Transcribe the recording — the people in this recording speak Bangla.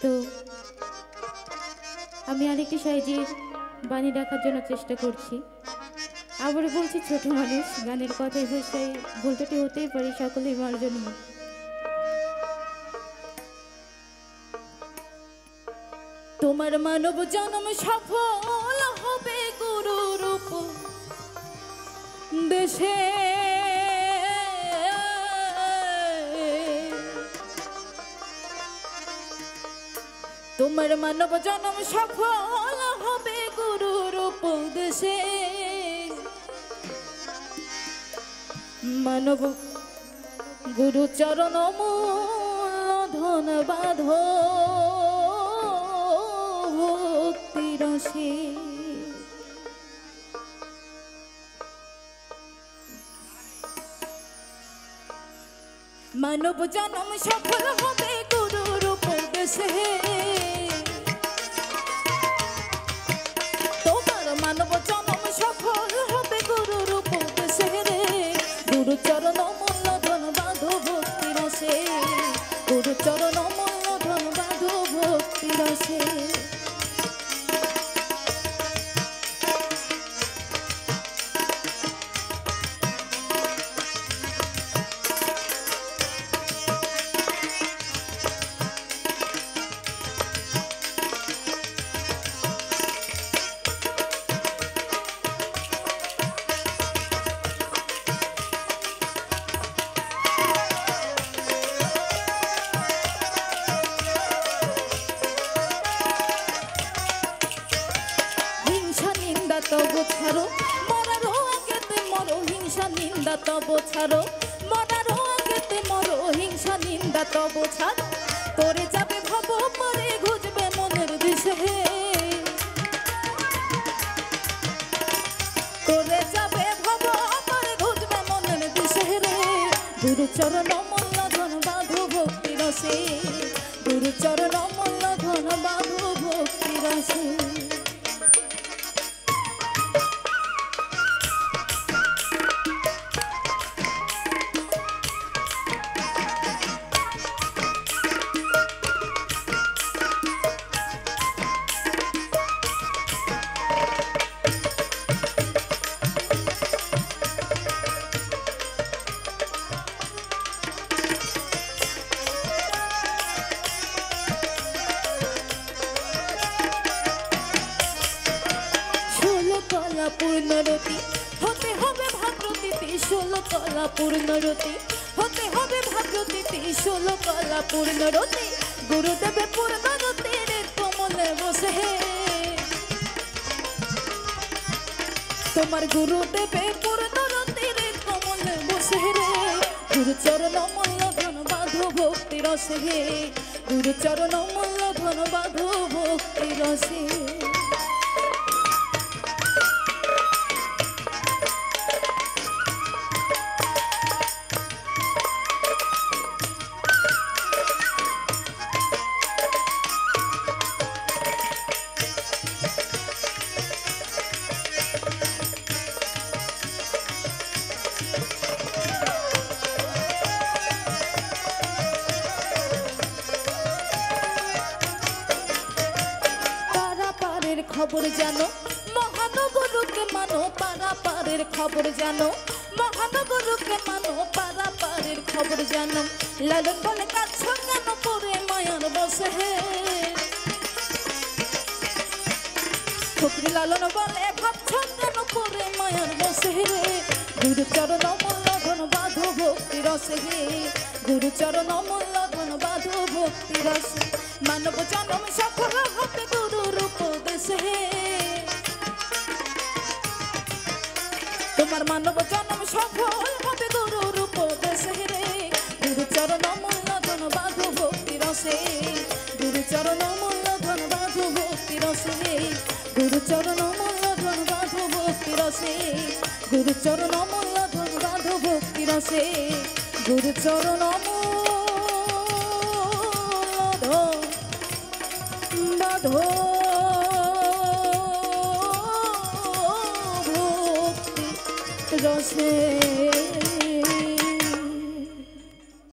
তো আমি আরেকটি সাইজের বাণী রাখার জন্য চেষ্টা করছি। আবারও বলছি, ছোট মানুষ, গানের কথায় ভাষায় ভুল ত্রুটি হতেই পারে, সকলেই মার্জনীয়। তোমার মানব জন্ম সফল হবে গুরুর দেশে, তোমার মানব জন্ম সফল হবে গুরুর উপদেশে। মানব গুরু চরণ মূল ধন বাঁধ ভক্তি রসে। মানব জন্ম সফল হবে গুরুর উপদেশে, তোমার মানব জন্ম সফল হবে গুরুর উপদেশে রে। গুরু চরণ মূল্য ধন বাঁধো ভক্তি রসে, গুরু চরণ মূল্য ধন বাঁধো ভক্তি রসে। তব ছাড়ো মরারো আগেতে মরো, হিংসা নিন্দা তব ছাড়ো মরারো আগেতে মরো, হিংসা নিন্দা তব ছাড়ো। তোরে যাবে ভাব পরে ঘুজবে মনের দিশে, তোরে যাবে ভাব পরে ঘুজবে মনের দিশে রে। গুরু চরণ মূল্য ধন বাঁধো ভক্তি রসে, গুরু চরণ মূল্য ধন বাঁধো ভক্তি রসে। পূর্ণরতি হতে হবে ভাগ্যতিথি, 16 কলা পূর্ণরতি হতে হবে ভাগ্যতিথি, 16 কলা পূর্ণরতি। গুরুদেবে পূর্ণরতির কমলে বসে, তোমার গুরুদেবে পূর্ণরতির কমলে বসে রে। গুরু চরণ মূল্য ধন বাঁধো ভক্তি রসে, গুরু চরণ মূল্য ধন বাঁধো ভক্তি রসে। খবর জানো মহানগরকে মানো, পারাপারের খবর জানো মহানগরকে মানো, পারাপারের খবর জানো। লালন বলে কাছ কেন পরে মায়ার বসে, ফকরি লালন বলে ভাবছ কেন পরে মায়ার বসে রে। গুরু চরণ মূল্য ধন বাঁধো ভক্তি রসে, গুরু চরণ মূল্য ধন বাঁধো ভক্তি রসে। মানব জন্ম সফল হবে গুরুর উপদেশে, তোমার মানব জন্ম সফল হবে গুরুর উপদেশে রে। গুরু চরণ মূল্য ধন বাঁধো ভক্তি রসে, গুরু চরণ মূল্য ধন বাঁধো ভক্তি রসে, গুরু চরণ মূল্য ধন বাঁধো ভক্তি রসে, গুরু চরণ মূল্য ধন বাঁধো ভক্তি রসে, গুরু চরণ বাঁধো ভক্তি রসে।